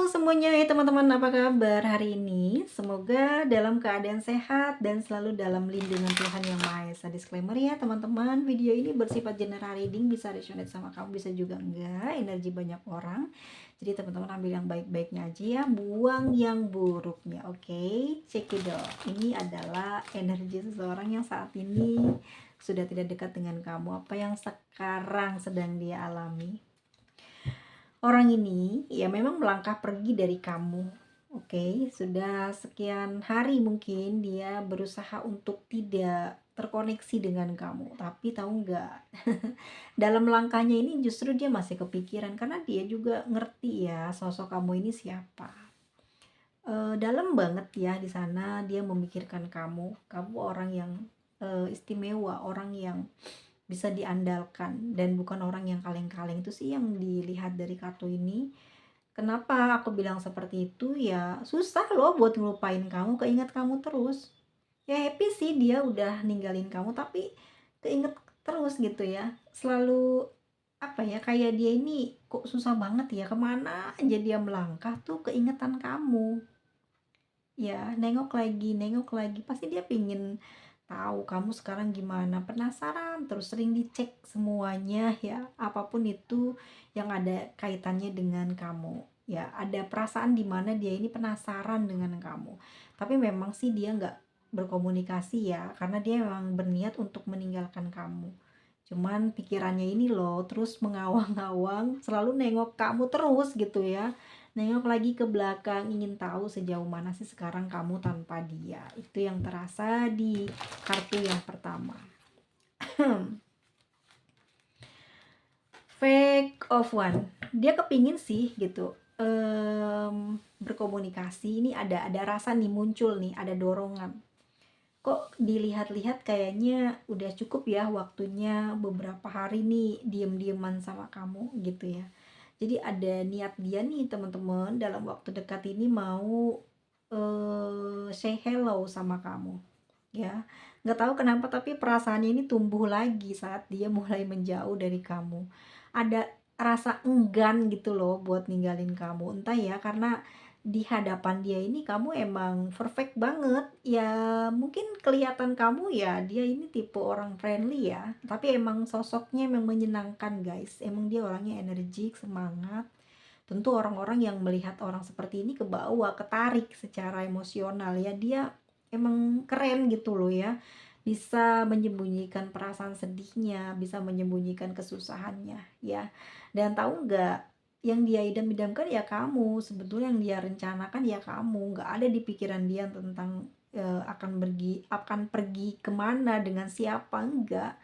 Halo semuanya, teman-teman, apa kabar hari ini? Semoga dalam keadaan sehat dan selalu dalam lindungan Tuhan Yang Maha Esa. Disclaimer ya teman-teman, video ini bersifat general reading, bisa resonate sama kamu, bisa juga enggak, energi banyak orang. Jadi teman-teman ambil yang baik-baiknya aja ya, buang yang buruknya, oke? Cekidot, ini adalah energi seseorang yang saat ini sudah tidak dekat dengan kamu. Apa yang sekarang sedang dia alami? Orang ini ya memang melangkah pergi dari kamu. Oke, sudah sekian hari mungkin dia berusaha untuk tidak terkoneksi dengan kamu. Tapi tahu nggak, dalam langkahnya ini justru dia masih kepikiran karena dia juga ngerti ya sosok kamu ini siapa. Dalam banget ya di sana dia memikirkan kamu. Kamu orang yang istimewa, orang yang bisa diandalkan dan bukan orang yang kaleng-kaleng. Itu sih yang dilihat dari kartu ini. Kenapa aku bilang seperti itu, ya susah loh buat ngelupain kamu, keinget kamu terus. Ya happy sih dia udah ninggalin kamu, tapi keinget terus gitu ya. Selalu apa ya, kayak dia ini kok susah banget ya, kemana aja dia melangkah tuh keingetan kamu. Ya, nengok lagi, pasti dia pingin tahu kamu sekarang gimana, penasaran, terus sering dicek semuanya ya, apapun itu yang ada kaitannya dengan kamu. Ya, ada perasaan di mana dia ini penasaran dengan kamu. Tapi memang sih dia nggak berkomunikasi ya, karena dia memang berniat untuk meninggalkan kamu. Cuman pikirannya ini loh, terus mengawang-awang, selalu nengok kamu terus gitu ya. Nengok lagi ke belakang, ingin tahu sejauh mana sih sekarang kamu tanpa dia. Itu yang terasa di kartu yang pertama. Fake of one. Dia kepingin sih gitu berkomunikasi. Ini ada rasa nih muncul nih, ada dorongan. Kok dilihat-lihat kayaknya udah cukup ya waktunya beberapa hari nih diem-dieman sama kamu gitu ya. Jadi ada niat dia nih teman-teman dalam waktu dekat ini mau say hello sama kamu ya. Nggak tahu kenapa tapi perasaannya ini tumbuh lagi saat dia mulai menjauh dari kamu. Ada rasa enggan gitu loh buat ninggalin kamu. Entah ya karena di hadapan dia ini kamu emang perfect banget. Ya mungkin kelihatan kamu ya dia ini tipe orang friendly ya. Tapi emang sosoknya emang menyenangkan guys. Emang dia orangnya energik, semangat. Tentu orang-orang yang melihat orang seperti ini kebawa, ketarik secara emosional ya. Dia emang keren gitu loh ya. Bisa menyembunyikan perasaan sedihnya, bisa menyembunyikan kesusahannya ya. Dan tahu nggak, yang dia idam-idamkan ya kamu, sebetulnya yang dia rencanakan ya kamu. Nggak ada di pikiran dia tentang akan pergi kemana dengan siapa, enggak.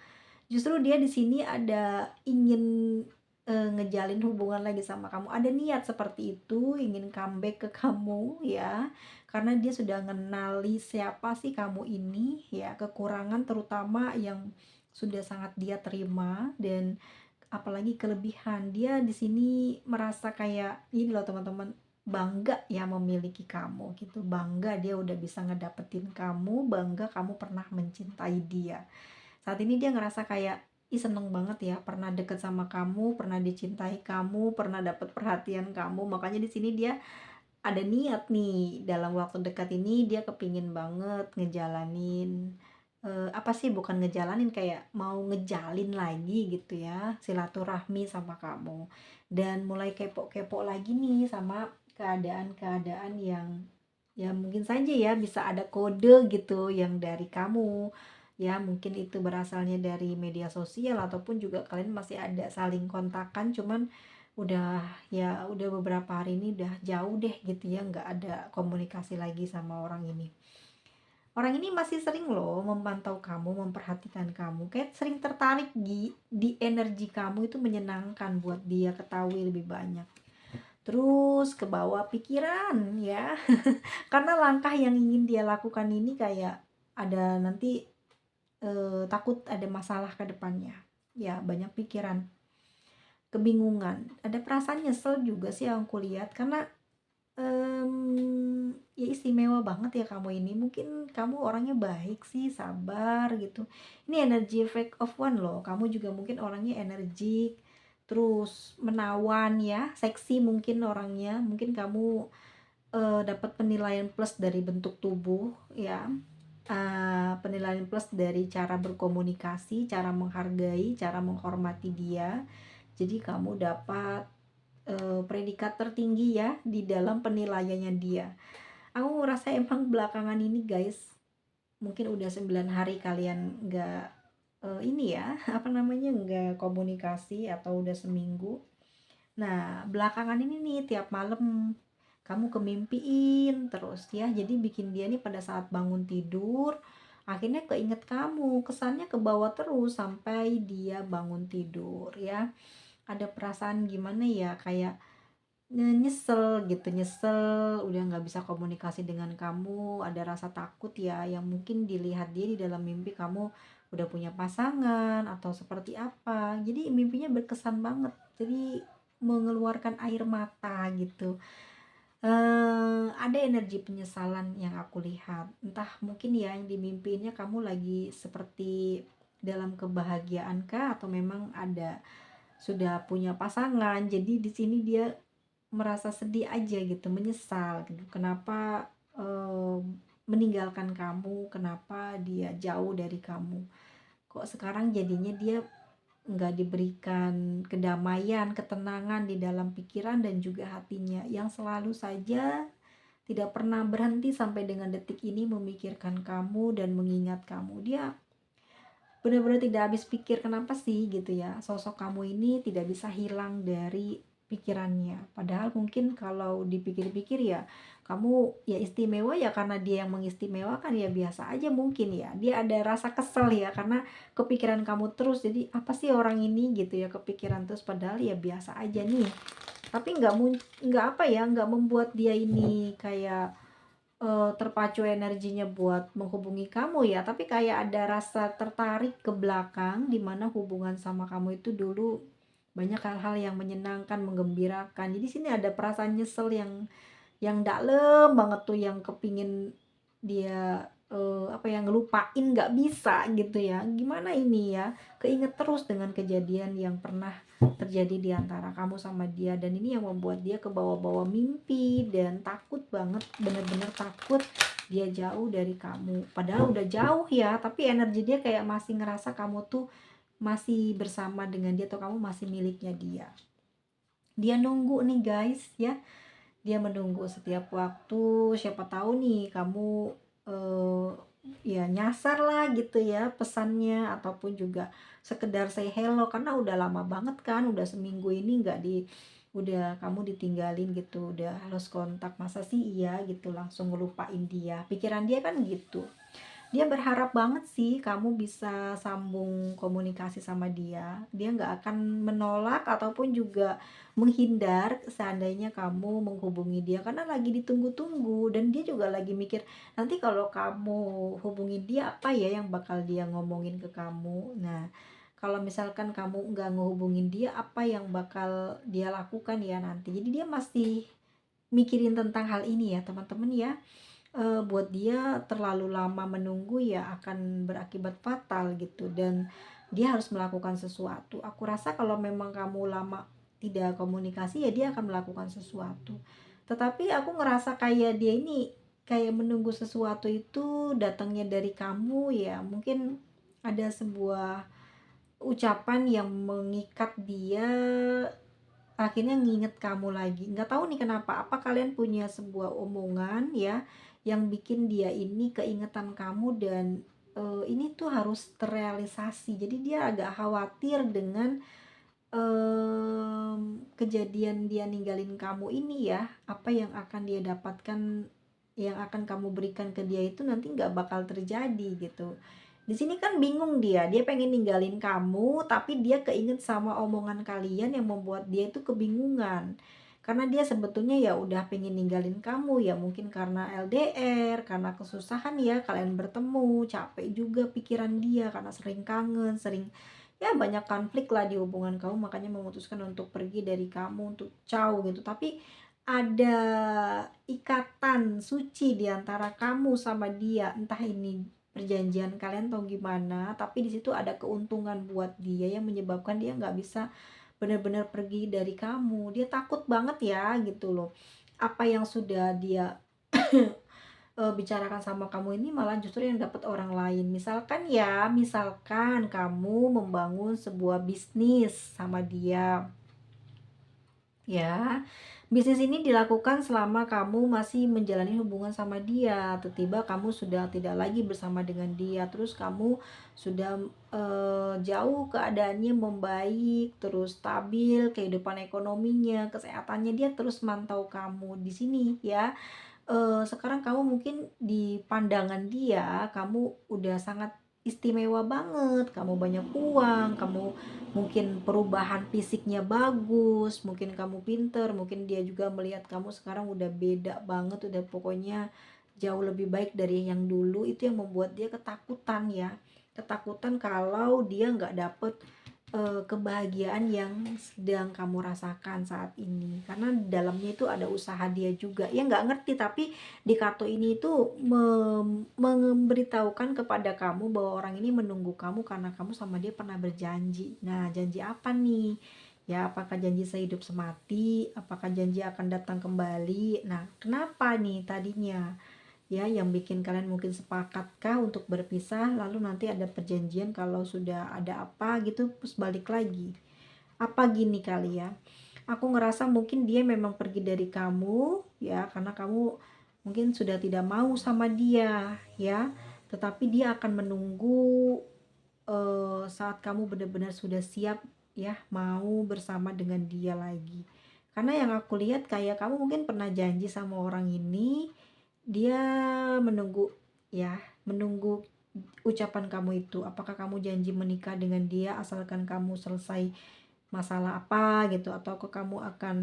Justru dia di sini ada ingin ngejalin hubungan lagi sama kamu, ada niat seperti itu, ingin comeback ke kamu ya, karena dia sudah ngenali siapa sih kamu ini ya, kekurangan terutama yang sudah sangat dia terima, dan apalagi kelebihan. Dia di sini merasa kayak ini loh teman-teman, bangga ya memiliki kamu gitu, bangga dia udah bisa ngedapetin kamu, bangga kamu pernah mencintai dia. Saat ini dia ngerasa kayak, ih seneng banget ya pernah deket sama kamu, pernah dicintai kamu, pernah dapet perhatian kamu. Makanya di sini dia ada niat nih dalam waktu dekat ini dia kepingin banget ngejalanin apa sih, bukan ngejalanin, kayak mau ngejalin lagi gitu ya silaturahmi sama kamu, dan mulai kepo-kepo lagi nih sama keadaan-keadaan yang ya mungkin saja ya bisa ada kode gitu yang dari kamu ya, mungkin itu berasalnya dari media sosial ataupun juga kalian masih ada saling kontakan, cuman udah ya udah beberapa hari ini udah jauh deh gitu ya, nggak ada komunikasi lagi sama orang ini. Orang ini masih sering loh memantau kamu, memperhatikan kamu, kayak sering tertarik di energi kamu, itu menyenangkan buat dia ketahui lebih banyak. Terus ke bawah pikiran ya, karena langkah yang ingin dia lakukan ini kayak ada nanti takut ada masalah ke depannya. Ya banyak pikiran, kebingungan, ada perasaan nyesel juga sih yang aku lihat karena ya istimewa banget ya kamu ini. Mungkin kamu orangnya baik sih, sabar gitu. Ini energi fake of one loh. Kamu juga mungkin orangnya energik, terus menawan ya, seksi mungkin orangnya, mungkin kamu dapat penilaian plus dari bentuk tubuh ya, penilaian plus dari cara berkomunikasi, cara menghargai, cara menghormati dia. Jadi kamu dapat predikat tertinggi ya di dalam penilaiannya dia. Aku ngerasa emang belakangan ini guys, mungkin udah 9 hari kalian nggak ini ya, apa namanya, nggak komunikasi atau udah seminggu. Nah, belakangan ini nih tiap malam kamu kemimpiin terus ya. Jadi bikin dia nih pada saat bangun tidur akhirnya keinget kamu, kesannya ke bawah terus sampai dia bangun tidur ya. Ada perasaan gimana ya, kayak nyesel gitu, nyesel udah nggak bisa komunikasi dengan kamu, ada rasa takut ya yang mungkin dilihat dia di dalam mimpi kamu udah punya pasangan atau seperti apa. Jadi mimpinya berkesan banget. Jadi mengeluarkan air mata gitu. Ada energi penyesalan yang aku lihat. Entah mungkin ya yang dimimpiinnya kamu lagi seperti dalam kebahagiaan kah atau memang ada sudah punya pasangan. Jadi di sini dia merasa sedih aja gitu, menyesal gitu. Kenapa meninggalkan kamu, kenapa dia jauh dari kamu. Kok sekarang jadinya dia nggak diberikan kedamaian, ketenangan di dalam pikiran dan juga hatinya, yang selalu saja tidak pernah berhenti sampai dengan detik ini memikirkan kamu dan mengingat kamu. Dia benar-benar tidak habis pikir kenapa sih gitu ya, sosok kamu ini tidak bisa hilang dari pikirannya. Padahal mungkin kalau dipikir-pikir ya, kamu ya istimewa ya karena dia yang mengistimewakan, ya biasa aja mungkin ya. Dia ada rasa kesel ya karena kepikiran kamu terus. Jadi apa sih orang ini gitu ya, kepikiran terus, padahal ya biasa aja nih. Tapi nggak apa ya, nggak membuat dia ini kayak terpacu energinya buat menghubungi kamu ya, tapi kayak ada rasa tertarik ke belakang di mana hubungan sama kamu itu dulu banyak hal-hal yang menyenangkan, menggembirakan. Jadi sini ada perasaan nyesel yang dalam banget tuh, yang kepingin dia apa ya, ngelupain nggak bisa gitu ya. Gimana ini ya, keinget terus dengan kejadian yang pernah terjadi di antara kamu sama dia, dan ini yang membuat dia ke bawah-bawah mimpi dan takut banget, bener-bener takut dia jauh dari kamu. Padahal udah jauh ya, tapi energi dia kayak masih ngerasa kamu tuh masih bersama dengan dia atau kamu masih miliknya dia. Dia nunggu nih guys ya, dia menunggu setiap waktu. Siapa tahu nih kamu eh, ya nyasar lah gitu ya pesannya, ataupun juga sekedar say hello, karena udah lama banget kan, udah seminggu ini nggak di, udah kamu ditinggalin gitu, udah lost kontak. Masa sih iya gitu langsung ngelupain dia, pikiran dia kan gitu. Dia berharap banget sih kamu bisa sambung komunikasi sama dia. Dia nggak akan menolak ataupun juga menghindar seandainya kamu menghubungi dia, karena lagi ditunggu-tunggu, dan dia juga lagi mikir nanti kalau kamu hubungi dia apa ya yang bakal dia ngomongin ke kamu. Nah, kalau misalkan kamu nggak ngehubungin dia, apa yang bakal dia lakukan ya nanti. Jadi dia masih mikirin tentang hal ini ya teman-teman ya. Buat dia terlalu lama menunggu ya akan berakibat fatal gitu, dan dia harus melakukan sesuatu. Aku rasa kalau memang kamu lama tidak komunikasi ya dia akan melakukan sesuatu. Tetapi aku ngerasa kayak dia ini kayak menunggu sesuatu itu datangnya dari kamu ya. Mungkin ada sebuah ucapan yang mengikat dia, akhirnya nginget kamu lagi. Nggak tahu nih kenapa, apa kalian punya sebuah omongan ya yang bikin dia ini keingetan kamu, dan ini tuh harus terrealisasi. Jadi dia agak khawatir dengan kejadian dia ninggalin kamu ini ya. Apa yang akan dia dapatkan, yang akan kamu berikan ke dia itu nanti nggak bakal terjadi gitu. Di sini kan bingung, dia pengen ninggalin kamu tapi dia keinget sama omongan kalian yang membuat dia itu kebingungan. Karena dia sebetulnya ya udah pengen ninggalin kamu ya, mungkin karena LDR, karena kesusahan ya kalian bertemu, capek juga pikiran dia karena sering kangen, sering ya banyak konflik lah di hubungan kamu, makanya memutuskan untuk pergi dari kamu, untuk jauh gitu. Tapi ada ikatan suci di antara kamu sama dia, entah ini perjanjian kalian atau gimana, tapi di situ ada keuntungan buat dia yang menyebabkan dia nggak bisa benar-benar pergi dari kamu. Dia takut banget ya gitu loh. Apa yang sudah dia bicarakan sama kamu ini malah justru yang dapat orang lain. Misalkan ya, misalkan kamu membangun sebuah bisnis sama dia, ya. Bisnis ini dilakukan selama kamu masih menjalani hubungan sama dia. Tiba-tiba kamu sudah tidak lagi bersama dengan dia, terus kamu sudah jauh keadaannya membaik, terus stabil kehidupan ekonominya, kesehatannya, dia terus mantau kamu di sini ya. Sekarang kamu mungkin di pandangan dia, kamu udah sangat istimewa banget, kamu banyak uang, kamu mungkin perubahan fisiknya bagus, mungkin kamu pinter, mungkin dia juga melihat kamu sekarang udah beda banget, udah pokoknya jauh lebih baik dari yang dulu. Itu yang membuat dia ketakutan ya, ketakutan kalau dia nggak dapet kebahagiaan yang sedang kamu rasakan saat ini, karena di dalamnya itu ada usaha dia juga ya, nggak ngerti, tapi di kartu ini itu memberitahukan kepada kamu bahwa orang ini menunggu kamu karena kamu sama dia pernah berjanji. Nah, janji apa nih ya? Apakah janji sehidup semati, apakah janji akan datang kembali? Nah, kenapa nih tadinya ya yang bikin kalian mungkin sepakatkah untuk berpisah, lalu nanti ada perjanjian kalau sudah ada apa gitu terus balik lagi? Apa gini kali ya, aku ngerasa mungkin dia memang pergi dari kamu ya karena kamu mungkin sudah tidak mau sama dia ya, tetapi dia akan menunggu saat kamu benar-benar sudah siap ya mau bersama dengan dia lagi. Karena yang aku lihat kayak kamu mungkin pernah janji sama orang ini, dia menunggu ya, menunggu ucapan kamu itu. Apakah kamu janji menikah dengan dia asalkan kamu selesai masalah apa gitu, atau ke kamu akan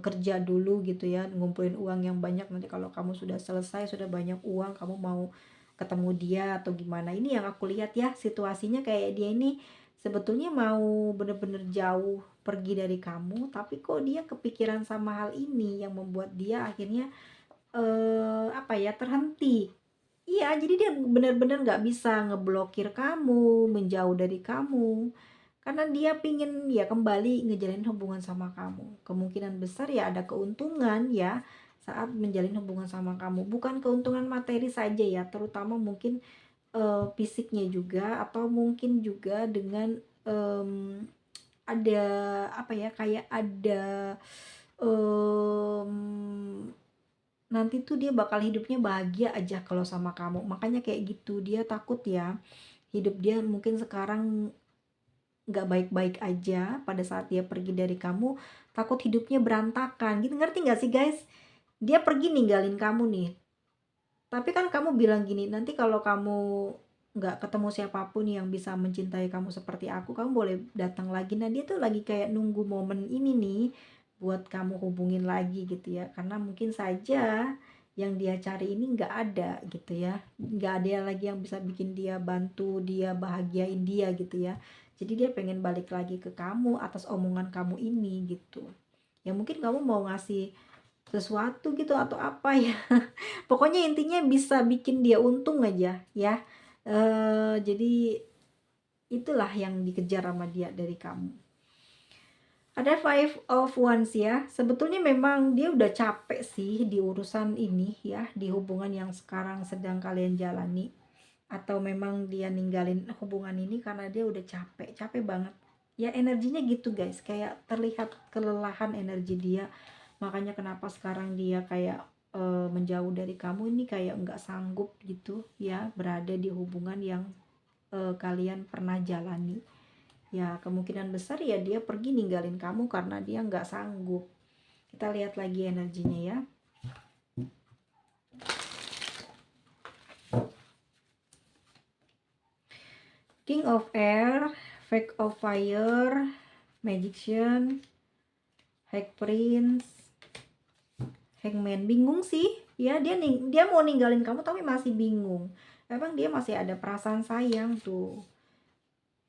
kerja dulu gitu ya, ngumpulin uang yang banyak, nanti kalau kamu sudah selesai, sudah banyak uang, kamu mau ketemu dia atau gimana. Ini yang aku lihat ya, situasinya kayak dia ini sebetulnya mau bener-bener jauh pergi dari kamu, tapi kok dia kepikiran sama hal ini yang membuat dia akhirnya apa ya, terhenti. Iya, jadi dia bener-bener nggak bisa ngeblokir kamu, menjauh dari kamu, karena dia pingin ya kembali ngejalin hubungan sama kamu. Kemungkinan besar ya ada keuntungan ya saat menjalin hubungan sama kamu. Bukan keuntungan materi saja ya, terutama mungkin fisiknya juga, atau mungkin juga dengan ada apa ya, kayak ada mmm, nanti tuh dia bakal hidupnya bahagia aja kalau sama kamu. Makanya kayak gitu, dia takut ya hidup dia mungkin sekarang nggak baik-baik aja pada saat dia pergi dari kamu, takut hidupnya berantakan gitu, ngerti nggak sih guys? Dia pergi ninggalin kamu nih, tapi kan kamu bilang gini, nanti kalau kamu nggak ketemu siapapun yang bisa mencintai kamu seperti aku, kamu boleh datang lagi. Nah, dia tuh lagi kayak nunggu momen ini nih buat kamu hubungin lagi gitu ya, karena mungkin saja yang dia cari ini nggak ada gitu ya, nggak ada lagi yang bisa bikin dia bantu dia, bahagiain dia gitu ya. Jadi dia pengen balik lagi ke kamu atas omongan kamu ini gitu ya. Mungkin kamu mau ngasih sesuatu gitu atau apa ya. Pokoknya intinya bisa bikin dia untung aja ya. Jadi itulah yang dikejar sama dia dari kamu. Ada Five of Wands ya. Sebetulnya memang dia udah capek sih di urusan ini ya, di hubungan yang sekarang sedang kalian jalani. Atau memang dia ninggalin hubungan ini karena dia udah capek, capek banget. Ya energinya gitu guys, kayak terlihat kelelahan energi dia. Makanya kenapa sekarang dia kayak menjauh dari kamu ini, kayak nggak sanggup gitu ya berada di hubungan yang kalian pernah jalani. Ya kemungkinan besar ya dia pergi ninggalin kamu karena dia nggak sanggup. Kita lihat lagi energinya ya. King of Air, Fake of Fire, Magician, High Prince, Hangman. Bingung sih ya, dia mau ninggalin kamu tapi masih bingung. Emang dia masih ada perasaan sayang tuh,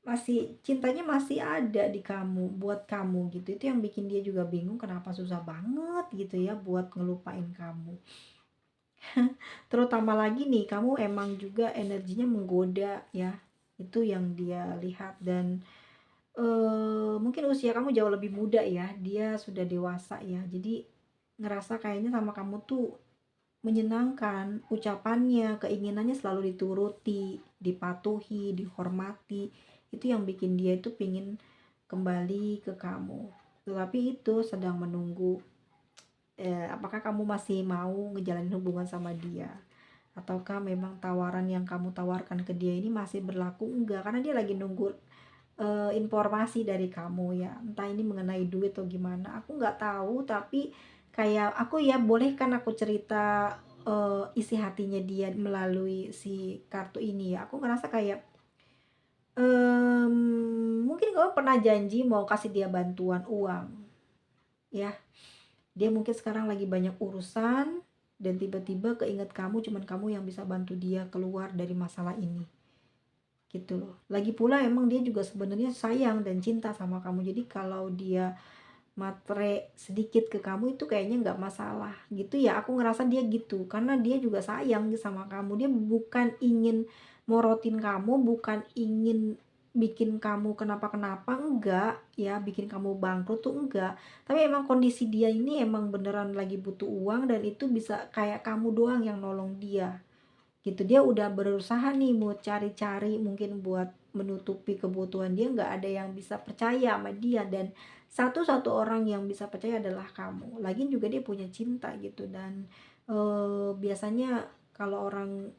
masih cintanya masih ada di kamu, buat kamu gitu. Itu yang bikin dia juga bingung kenapa susah banget gitu ya buat ngelupain kamu. Terutama lagi nih, kamu emang juga energinya menggoda ya, itu yang dia lihat. Dan mungkin usia kamu jauh lebih muda ya, dia sudah dewasa ya, jadi ngerasa kayaknya sama kamu tuh menyenangkan, ucapannya, keinginannya selalu dituruti, dipatuhi, dihormati. Itu yang bikin dia itu pingin kembali ke kamu. Tetapi itu sedang menunggu, apakah kamu masih mau ngejalanin hubungan sama dia? Ataukah memang tawaran yang kamu tawarkan ke dia ini masih berlaku? Enggak, karena dia lagi nunggu informasi dari kamu ya, entah ini mengenai duit atau gimana, aku nggak tahu. Tapi kayak aku ya, boleh kan aku cerita isi hatinya dia melalui si kartu ini ya. Aku ngerasa kayak mungkin kamu pernah janji mau kasih dia bantuan uang ya, dia mungkin sekarang lagi banyak urusan dan tiba-tiba keinget kamu, cuman kamu yang bisa bantu dia keluar dari masalah ini gitu loh. Lagi pula emang dia juga sebenarnya sayang dan cinta sama kamu. Jadi kalau dia matre sedikit ke kamu itu kayaknya nggak masalah gitu ya. Aku ngerasa dia gitu karena dia juga sayang sama kamu. Dia bukan ingin morotin kamu, bukan ingin bikin kamu kenapa-kenapa, enggak ya, bikin kamu bangkrut tuh enggak. Tapi emang kondisi dia ini emang beneran lagi butuh uang dan itu bisa kayak kamu doang yang nolong dia gitu. Dia udah berusaha nih mau cari-cari mungkin buat menutupi kebutuhan dia, nggak ada yang bisa percaya sama dia, dan satu-satu orang yang bisa percaya adalah kamu. Lagian juga dia punya cinta gitu, dan biasanya kalau orang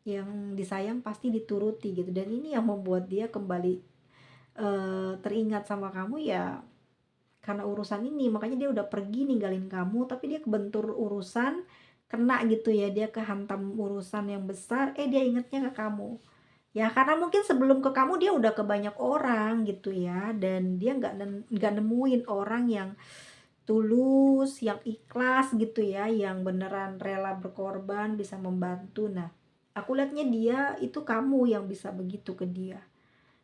yang disayang pasti dituruti gitu, dan ini yang membuat dia kembali teringat sama kamu ya, karena urusan ini makanya dia udah pergi ninggalin kamu. Tapi dia kebentur urusan, kena gitu ya, dia kehantam urusan yang besar, dia ingetnya ke kamu ya, karena mungkin sebelum ke kamu dia udah ke banyak orang gitu ya, dan dia nggak nemuin orang yang tulus, yang ikhlas gitu ya, yang beneran rela berkorban, bisa membantu. Nah, aku lihatnya dia itu kamu yang bisa begitu ke dia.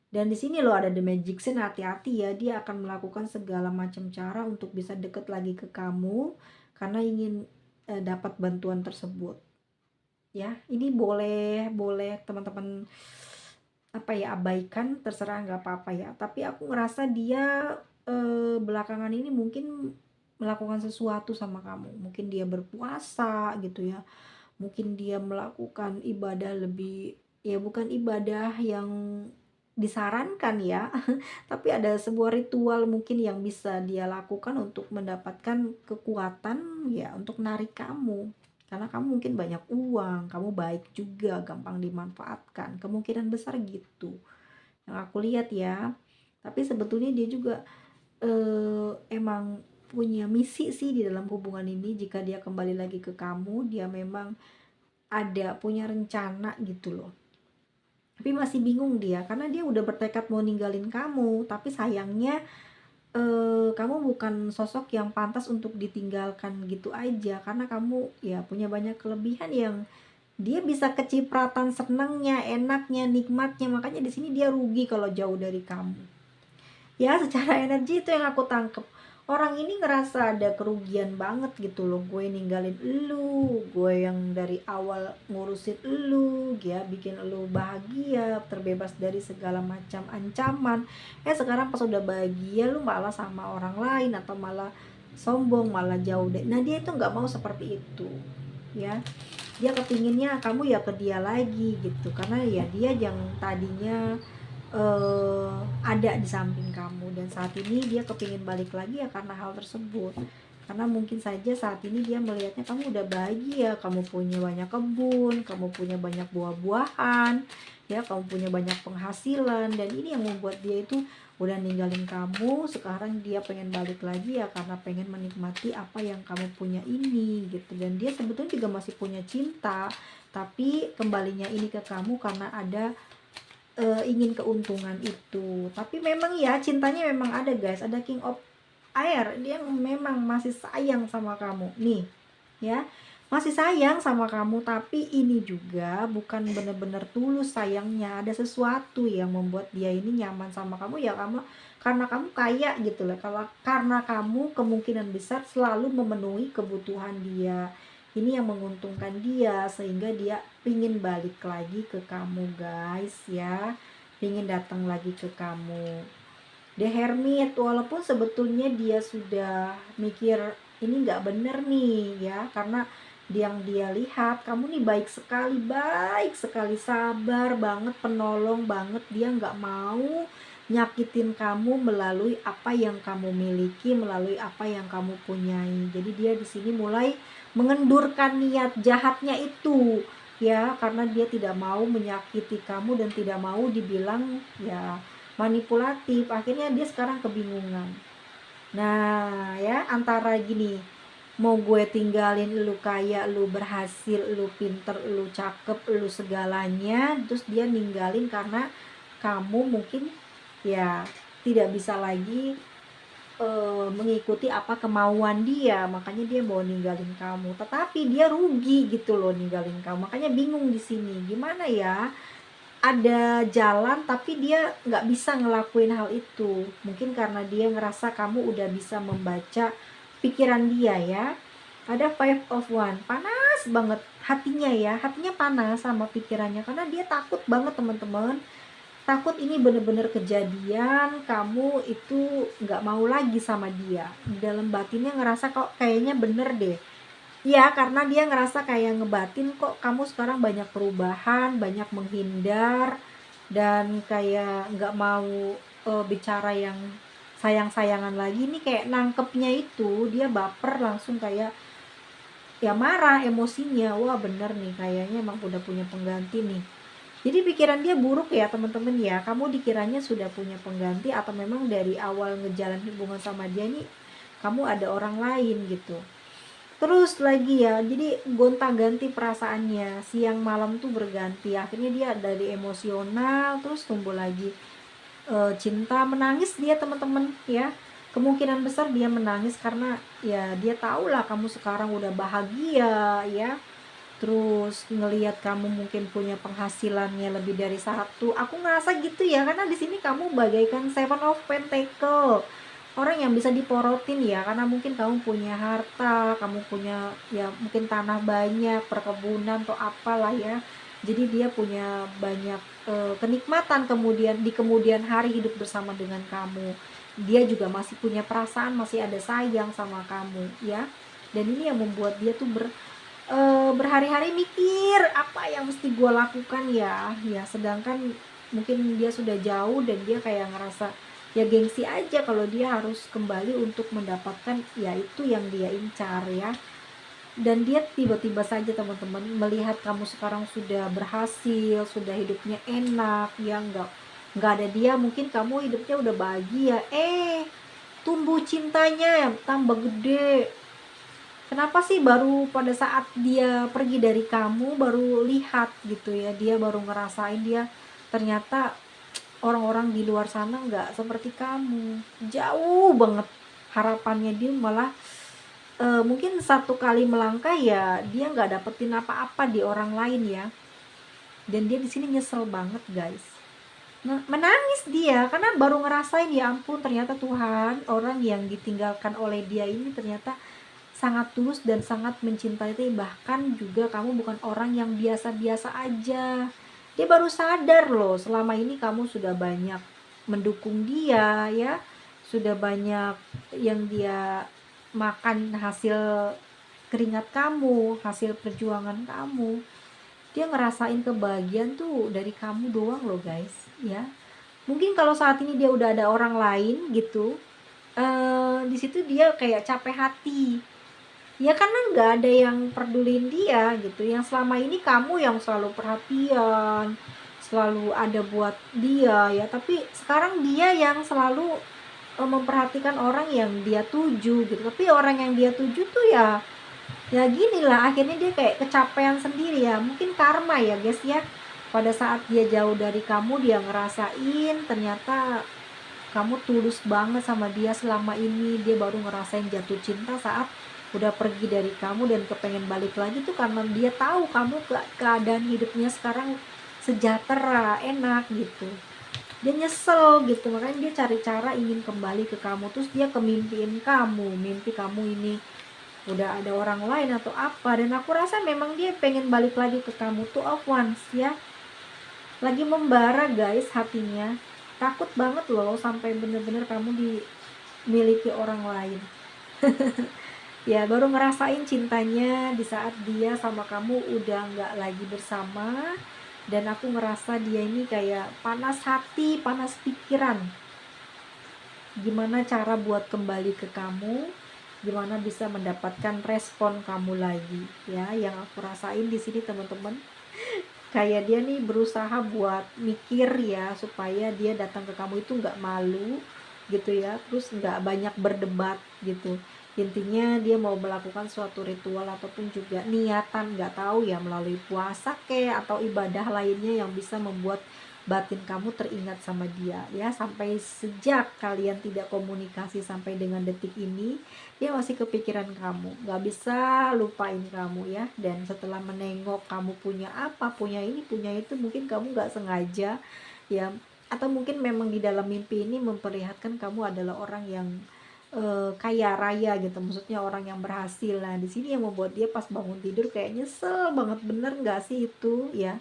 Dan di sini loh ada The Magician, hati-hati ya, dia akan melakukan segala macam cara untuk bisa deket lagi ke kamu karena ingin dapat bantuan tersebut. Ya, ini boleh boleh teman-teman apa ya, abaikan, terserah, nggak apa-apa ya. Tapi aku ngerasa dia belakangan ini mungkin melakukan sesuatu sama kamu. Mungkin dia berpuasa gitu ya. Mungkin dia melakukan ibadah lebih, ya bukan ibadah yang disarankan ya, tapi ada sebuah ritual mungkin yang bisa dia lakukan untuk mendapatkan kekuatan ya, untuk narik kamu. Karena kamu mungkin banyak uang, kamu baik juga, gampang dimanfaatkan, kemungkinan besar gitu yang aku lihat ya. Tapi sebetulnya dia juga emang punya misi sih di dalam hubungan ini. Jika dia kembali lagi ke kamu, dia memang ada punya rencana gitu loh. Tapi masih bingung dia karena dia udah bertekad mau ninggalin kamu, tapi sayangnya kamu bukan sosok yang pantas untuk ditinggalkan gitu aja, karena kamu ya punya banyak kelebihan yang dia bisa kecipratan senengnya, enaknya, nikmatnya. Makanya di sini dia rugi kalau jauh dari kamu. Ya, secara energi itu yang aku tangkep. Orang ini ngerasa ada kerugian banget gitu loh. Gue ninggalin elu, gue yang dari awal ngurusin elu, ya bikin elu bahagia, terbebas dari segala macam ancaman. Sekarang pas udah bahagia lu malah sama orang lain, atau malah sombong, malah jauh deh. Nah, dia itu nggak mau seperti itu. Ya, dia kepinginnya kamu ya ke dia lagi gitu, karena ya dia yang tadinya ada di samping kamu, dan saat ini dia kepingin balik lagi ya karena hal tersebut. Karena mungkin saja saat ini dia melihatnya kamu udah bahagia, kamu punya banyak kebun, kamu punya banyak buah-buahan ya, kamu punya banyak penghasilan, dan ini yang membuat dia itu udah ninggalin kamu. Sekarang dia pengen balik lagi ya karena pengen menikmati apa yang kamu punya ini gitu. Dan dia sebetulnya juga masih punya cinta, tapi kembalinya ini ke kamu karena ada ingin keuntungan itu. Tapi memang ya cintanya memang ada guys, ada King of Air, dia memang masih sayang sama kamu nih ya, masih sayang sama kamu. Tapi ini juga bukan bener-bener tulus sayangnya, ada sesuatu yang membuat dia ini nyaman sama kamu ya, kamu karena kamu kaya gitu loh. Kalau karena kamu kemungkinan besar selalu memenuhi kebutuhan dia, ini yang menguntungkan dia, sehingga dia pingin balik lagi ke kamu guys ya, pingin datang lagi ke kamu. The Hermit, walaupun sebetulnya dia sudah mikir ini nggak bener nih ya, karena yang dia lihat kamu nih baik sekali, sabar banget, penolong banget, dia nggak mau nyakitin kamu melalui apa yang kamu miliki, melalui apa yang kamu punyai. Jadi dia di sini mulai mengendurkan niat jahatnya itu ya, karena dia tidak mau menyakiti kamu dan tidak mau dibilang ya manipulatif. Akhirnya dia sekarang kebingungan. Nah ya, antara gini, mau gue tinggalin lu kaya, lu berhasil, lu pinter, lu cakep, lu segalanya, terus dia ninggalin karena kamu mungkin ya tidak bisa lagi mengikuti apa kemauan dia, makanya dia mau ninggalin kamu. Tetapi dia rugi gitu loh ninggalin kamu, makanya bingung di sini gimana ya, ada jalan tapi dia nggak bisa ngelakuin hal itu. Mungkin karena dia ngerasa kamu udah bisa membaca pikiran dia ya. Ada Five of One, panas banget hatinya ya, hatinya panas sama pikirannya karena dia takut banget teman-teman. Takut ini bener-bener kejadian, kamu itu nggak mau lagi sama dia. Dalam batinnya ngerasa kok kayaknya bener deh. Ya karena dia ngerasa kayak ngebatin kok kamu sekarang banyak perubahan, banyak menghindar, dan kayak nggak mau bicara yang sayang-sayangan lagi. Nih kayak nangkepnya itu dia baper langsung, kayak ya marah emosinya. Wah bener nih, kayaknya emang udah punya pengganti nih. Jadi pikiran dia buruk ya teman-teman ya. Kamu dikiranya sudah punya pengganti, atau memang dari awal ngejalan hubungan sama dia nih kamu ada orang lain gitu. Terus lagi ya, jadi gonta-ganti perasaannya, siang malam tuh berganti. Akhirnya dia dari emosional terus tumbuh lagi cinta, menangis dia teman-teman ya. Kemungkinan besar dia menangis karena ya dia tahu lah kamu sekarang udah bahagia ya. Terus ngelihat kamu mungkin punya penghasilannya lebih dari satu. Aku ngerasa gitu ya, karena di sini kamu bagaikan Seven of Pentacle, orang yang bisa diporotin ya, karena mungkin kamu punya harta, kamu punya ya mungkin tanah banyak, perkebunan atau apalah ya. Jadi dia punya banyak kenikmatan kemudian di kemudian hari hidup bersama dengan kamu. Dia juga masih punya perasaan, masih ada sayang sama kamu ya. Dan ini yang membuat dia tuh berhari-hari mikir apa yang mesti gue lakukan ya. Sedangkan mungkin dia sudah jauh dan dia kayak ngerasa ya gengsi aja kalau dia harus kembali untuk mendapatkan ya itu yang dia incar ya. Dan dia tiba-tiba saja teman-teman melihat kamu sekarang sudah berhasil, sudah hidupnya enak ya, nggak ada dia mungkin kamu hidupnya udah bahagia, tumbuh cintanya tambah gede. Kenapa sih baru pada saat dia pergi dari kamu baru lihat gitu ya, dia baru ngerasain dia ternyata orang-orang di luar sana nggak seperti kamu, jauh banget harapannya. Dia malah mungkin satu kali melangkah ya dia nggak dapetin apa-apa di orang lain ya. Dan dia di sini nyesel banget guys, menangis dia karena baru ngerasain ya ampun, ternyata Tuhan, orang yang ditinggalkan oleh dia ini ternyata sangat tulus dan sangat mencintai, bahkan juga kamu bukan orang yang biasa-biasa aja. Dia baru sadar loh, selama ini kamu sudah banyak mendukung dia ya, sudah banyak yang dia makan hasil keringat kamu, hasil perjuangan kamu. Dia ngerasain kebahagiaan tuh dari kamu doang loh guys ya. Mungkin kalau saat ini dia udah ada orang lain gitu, di situ dia kayak capek hati ya, karena nggak ada yang pedulin dia gitu. Yang selama ini kamu yang selalu perhatian, selalu ada buat dia ya, tapi sekarang dia yang selalu memperhatikan orang yang dia tuju gitu. Tapi orang yang dia tuju tuh ya gini lah, akhirnya dia kayak kecapean sendiri ya. Mungkin karma ya guys ya, pada saat dia jauh dari kamu dia ngerasain ternyata kamu tulus banget sama dia selama ini. Dia baru ngerasain jatuh cinta saat udah pergi dari kamu dan kepengen balik lagi tuh karena dia tahu kamu keadaan hidupnya sekarang sejahtera, enak gitu. Dia nyesel gitu, makanya dia cari cara ingin kembali ke kamu. Terus dia kemimpiin kamu, mimpi kamu ini udah ada orang lain atau apa. Dan aku rasa memang dia pengen balik lagi ke kamu tuh of once ya. Lagi membara guys hatinya. takut banget loh sampai bener-bener kamu dimiliki orang lain. Ya baru ngerasain cintanya di saat dia sama kamu udah nggak lagi bersama, dan aku ngerasa dia ini kayak panas hati, panas pikiran. Gimana cara buat kembali ke kamu, gimana bisa mendapatkan respon kamu lagi, ya. Yang aku rasain di sini teman-teman, kayak dia nih berusaha buat mikir ya supaya dia datang ke kamu itu nggak malu gitu ya, terus nggak banyak berdebat gitu. Intinya dia mau melakukan suatu ritual ataupun juga niatan, nggak tahu ya, melalui puasa kayak atau ibadah lainnya yang bisa membuat batin kamu teringat sama dia ya. Sampai sejak kalian tidak komunikasi sampai dengan detik ini, dia masih kepikiran kamu, nggak bisa lupain kamu ya. Dan setelah menengok kamu punya apa, punya ini, punya itu, mungkin kamu nggak sengaja ya, atau mungkin memang di dalam mimpi ini memperlihatkan kamu adalah orang yang kaya raya gitu, maksudnya orang yang berhasil. Nah di sini yang membuat dia pas bangun tidur kayak nyesel banget, bener nggak sih itu ya.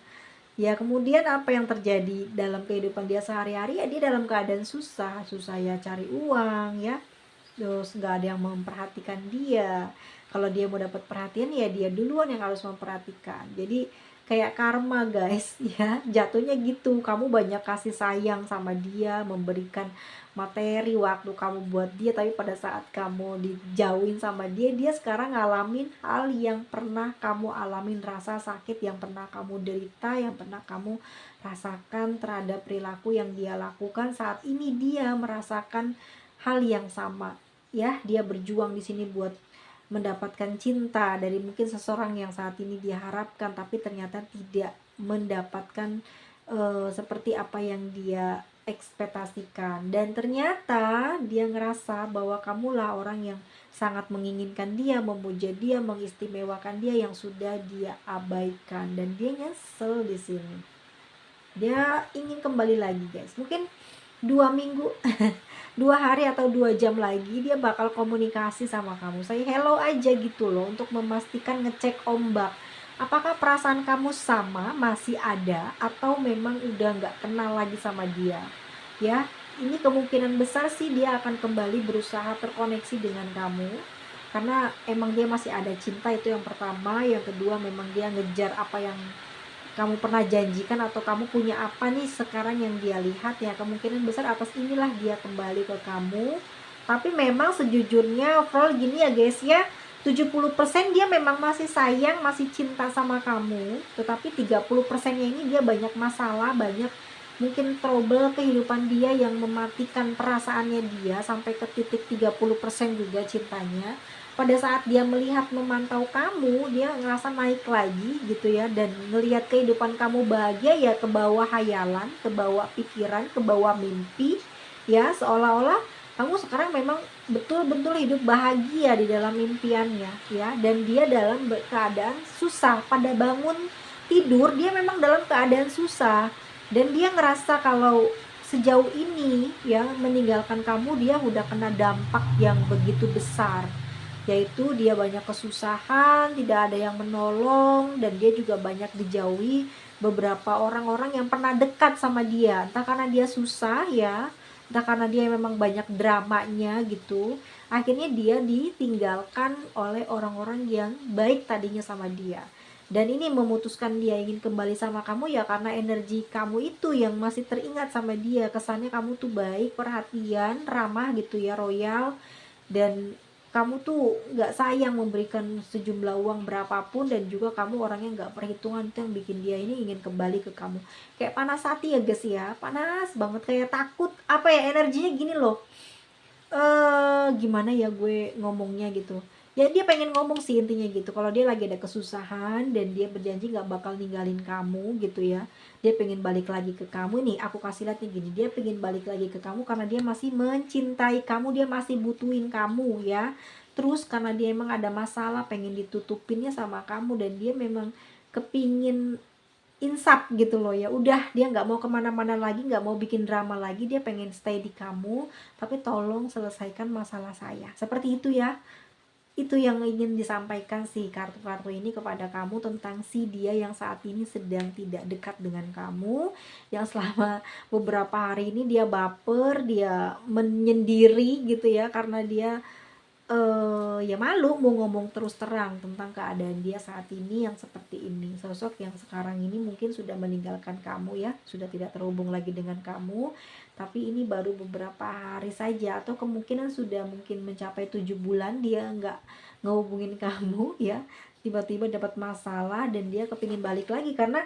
Ya kemudian apa yang terjadi dalam kehidupan dia sehari-hari ya, dia dalam keadaan susah, susah ya cari uang ya, terus nggak ada yang memperhatikan dia. Kalau dia mau dapat perhatian ya dia duluan yang harus memperhatikan. Jadi kayak karma guys ya, jatuhnya gitu. Kamu banyak kasih sayang sama dia, memberikan materi waktu kamu buat dia, tapi pada saat kamu dijauhin sama dia, dia sekarang ngalamin hal yang pernah kamu alamin, rasa sakit yang pernah kamu derita, yang pernah kamu rasakan terhadap perilaku yang dia lakukan. Saat ini dia merasakan hal yang sama ya. Dia berjuang di sini buat mendapatkan cinta dari mungkin seseorang yang saat ini dia harapkan, tapi ternyata tidak mendapatkan seperti apa yang dia ekspektasikan. Dan ternyata dia ngerasa bahwa kamulah orang yang sangat menginginkan dia, memuja dia, mengistimewakan dia, yang sudah dia abaikan. Dan dia nyesel di sini. Dia ingin kembali lagi guys. Mungkin 2 minggu 2 hari atau 2 jam lagi dia bakal komunikasi sama kamu. Saya hello aja gitu loh, untuk memastikan, ngecek ombak. Apakah perasaan kamu sama, masih ada, atau memang udah nggak kenal lagi sama dia? Ya, ini kemungkinan besar sih dia akan kembali berusaha terkoneksi dengan kamu. Karena emang dia masih ada cinta, itu yang pertama. Yang kedua, memang dia ngejar apa yang kamu pernah janjikan, atau kamu punya apa nih sekarang yang dia lihat ya. Kemungkinan besar atas inilah dia kembali ke kamu. Tapi memang sejujurnya overall gini ya guys ya, 70% dia memang masih sayang, masih cinta sama kamu. Tetapi 30%-nya ini dia banyak masalah, banyak mungkin trouble kehidupan dia yang mematikan perasaannya dia sampai ke titik 30% juga cintanya. Pada saat dia melihat, memantau kamu, dia ngerasa naik lagi gitu ya, dan ngelihat kehidupan kamu bahagia ya, ke bawah hayalan, ke bawah pikiran, ke bawah mimpi ya, seolah-olah kamu sekarang memang betul-betul hidup bahagia di dalam mimpiannya ya. Dan dia dalam keadaan susah, pada bangun tidur dia memang dalam keadaan susah, dan dia ngerasa kalau sejauh ini ya meninggalkan kamu, dia udah kena dampak yang begitu besar, yaitu dia banyak kesusahan, tidak ada yang menolong, dan dia juga banyak dijauhi beberapa orang-orang yang pernah dekat sama dia, entah karena dia susah ya, entah karena dia memang banyak dramanya gitu. Akhirnya dia ditinggalkan oleh orang-orang yang baik tadinya sama dia, dan ini memutuskan dia ingin kembali sama kamu ya karena energi kamu itu yang masih teringat sama dia. Kesannya kamu tuh baik, perhatian, ramah gitu ya, royal, dan kamu tuh nggak sayang memberikan sejumlah uang berapapun, dan juga kamu orangnya nggak perhitungan. Itu yang bikin dia ini ingin kembali ke kamu. Kayak panas hati ya guys ya, panas banget, kayak takut apa ya, energinya gini loh. Gimana ya gue ngomongnya gitu ya, dia pengen ngomong sih intinya gitu, kalau dia lagi ada kesusahan dan dia berjanji nggak bakal ninggalin kamu gitu ya. Dia pengen balik lagi ke kamu nih, aku kasih lihat nih gini, dia pengen balik lagi ke kamu karena dia masih mencintai kamu, dia masih butuhin kamu ya. Terus karena dia emang ada masalah pengen ditutupinnya sama kamu, dan dia memang kepingin insaf gitu loh ya. Udah dia nggak mau kemana-mana lagi, nggak mau bikin drama lagi, dia pengen stay di kamu, tapi tolong selesaikan masalah saya, seperti itu ya. Itu yang ingin disampaikan si kartu-kartu ini kepada kamu tentang si dia yang saat ini sedang tidak dekat dengan kamu, yang selama beberapa hari ini dia baper, dia menyendiri gitu ya, karena dia ya malu mau ngomong terus terang tentang keadaan dia saat ini yang seperti ini. Sosok yang sekarang ini mungkin sudah meninggalkan kamu ya, sudah tidak terhubung lagi dengan kamu, tapi ini baru beberapa hari saja, atau kemungkinan sudah mungkin mencapai 7 bulan dia nggak ngehubungin kamu ya. Tiba-tiba dapat masalah dan dia kepingin balik lagi, karena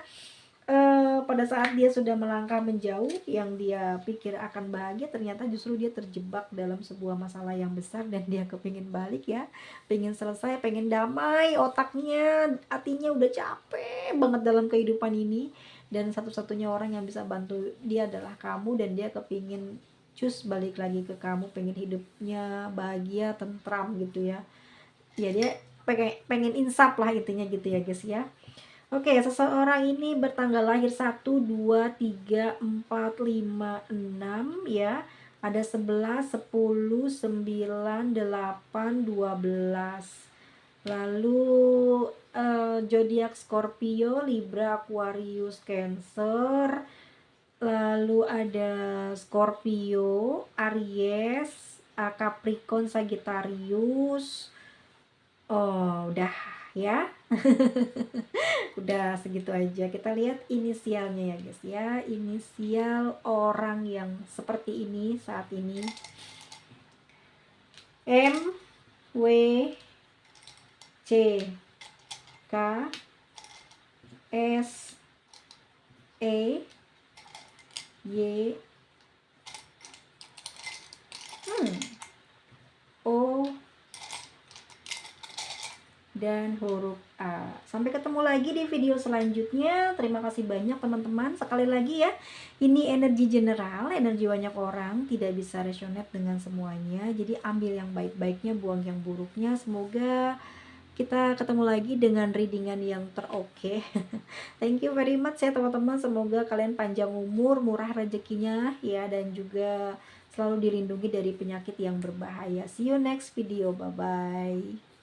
pada saat dia sudah melangkah menjauh, yang dia pikir akan bahagia, ternyata justru dia terjebak dalam sebuah masalah yang besar dan dia kepingin balik ya, pengen selesai, pengen damai, otaknya, hatinya udah capek banget dalam kehidupan ini, dan satu-satunya orang yang bisa bantu dia adalah kamu, dan dia kepingin cus balik lagi ke kamu, pengen hidupnya bahagia, tentram gitu ya. Ya dia pengen insaf lah intinya gitu ya guys ya. Oke, seseorang ini bertanggal lahir 1, 2, 3, 4, 5, 6 ya. Ada 11, 10, 9, 8, 12. Lalu zodiak Scorpio, Libra, Aquarius, Cancer. Lalu ada Scorpio, Aries, Capricorn, Sagittarius. Oh, udah ya. Udah segitu aja. Kita lihat inisialnya ya guys ya. Inisial orang yang seperti ini saat ini. M, W, C, K, S, E, Y, O, dan huruf A. Sampai ketemu lagi di video selanjutnya. Terima kasih banyak teman-teman. Sekali lagi ya, ini energi general, energi banyak orang, tidak bisa resonate dengan semuanya. Jadi ambil yang baik-baiknya, buang yang buruknya. Semoga kita ketemu lagi dengan readingan yang teroke. Thank you very much ya teman-teman. Semoga kalian panjang umur, murah rezekinya ya, dan juga selalu dilindungi dari penyakit yang berbahaya. See you next video. Bye-bye.